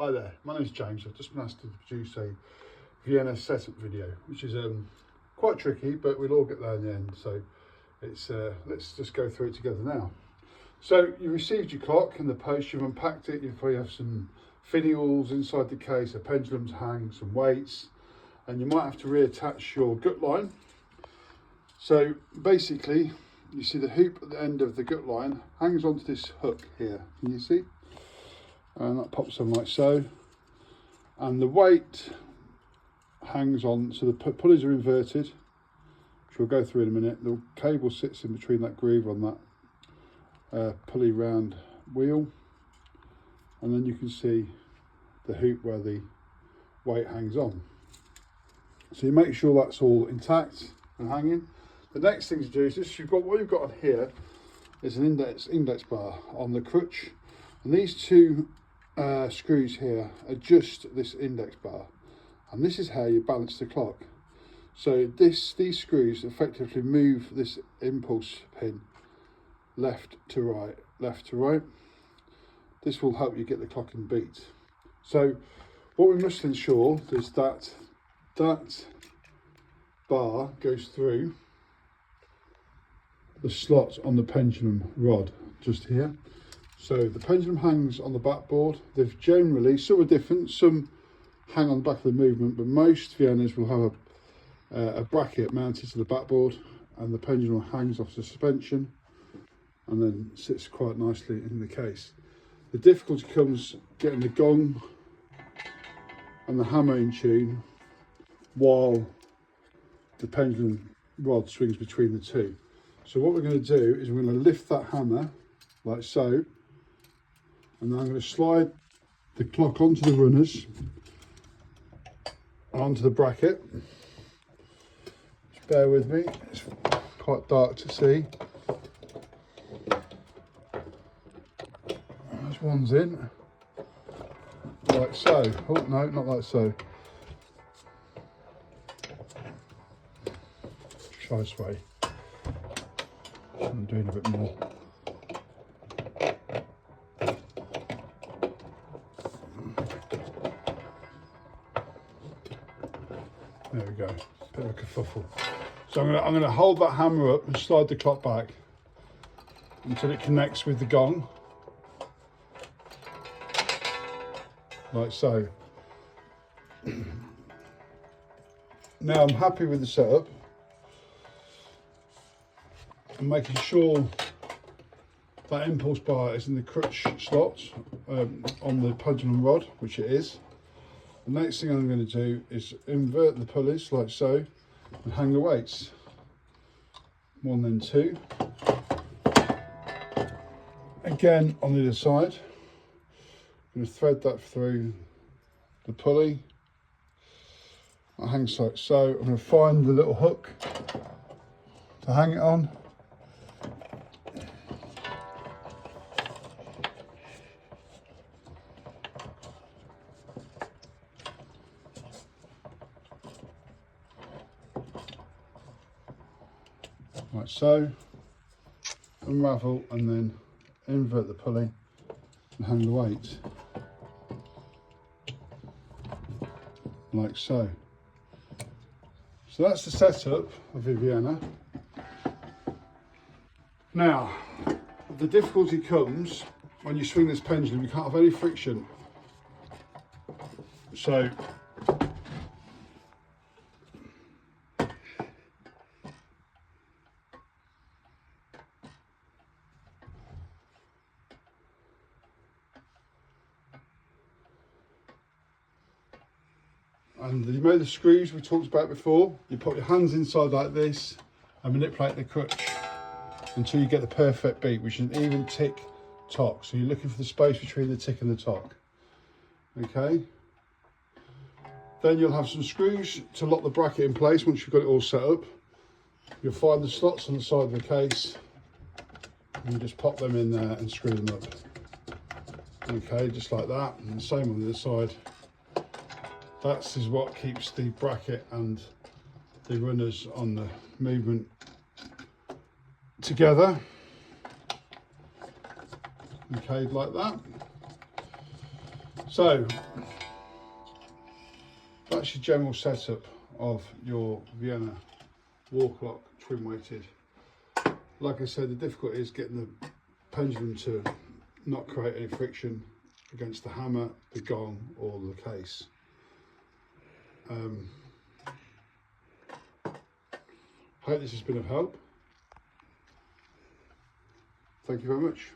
Hi there, my name's James. I've just been asked to produce a Vienna setup video, which is quite tricky, but we'll all get there in the end. So it's let's just go through it together now. So you received your clock in the post, you've unpacked it, you probably have some finials inside the case, a pendulum to hang, some weights, and you might have to reattach your gut line. So basically, you see the hoop at the end of the gut line hangs onto this hook here, can you see? And that pops on like so, and the weight hangs on, so the pulleys are inverted, which we'll go through in a minute. The cable sits in between that groove on that pulley round wheel, and then you can see the hoop where the weight hangs on. So you make sure that's all intact and hanging. The next thing to do is this, what you've got on here is an index bar on the crutch, and these two screws here adjust this index bar, and this is how you balance the clock. So these screws effectively move this impulse pin left to right, left to right. This will help you get the clock in beat. So what we must ensure is that that bar goes through the slot on the pendulum rod just here. So the pendulum hangs on the backboard. They've generally, some are different, some hang on the back of the movement, but most Viennas will have a bracket mounted to the backboard, and the pendulum hangs off the suspension and then sits quite nicely in the case. The difficulty comes getting the gong and the hammer in tune while the pendulum rod swings between the two. So what we're going to do is we're going to lift that hammer like so, and then I'm going to slide the clock onto the runners, onto the bracket. Just bear with me, it's quite dark to see. There's one's in, like so. Oh no, not like so. Try this way. I'm doing a bit more. There we go, bit of a kerfuffle. So I'm going to hold that hammer up and slide the clock back until it connects with the gong, like so. Now I'm happy with the setup. I'm making sure that impulse bar is in the crutch slot on the pendulum rod, which it is. The next thing I'm going to do is invert the pulleys like so and hang the weights. One, then two. Again on the other side. I'm going to thread that through the pulley. It hangs like so. I'm going to find the little hook to hang it on. Like so, unravel and then invert the pulley and hang the weight, like so. So that's the setup of the Vienna. Now, the difficulty comes when you swing this pendulum, you can't have any friction. So and you know the screws we talked about before, you put your hands inside like this and manipulate the crutch until you get the perfect beat, which is an even tick tock. So you're looking for the space between the tick and the tock. Okay. Then you'll have some screws to lock the bracket in place once you've got it all set up. You'll find the slots on the side of the case and you just pop them in there and screw them up. Okay, just like that, and the same on the other side. That is what keeps the bracket and the runners on the movement together. Okay, like that. So that's your general setup of your Vienna wall clock twin weighted. Like I said, the difficulty is getting the pendulum to not create any friction against the hammer, the gong or the case. Hope this has been of help. Thank you very much.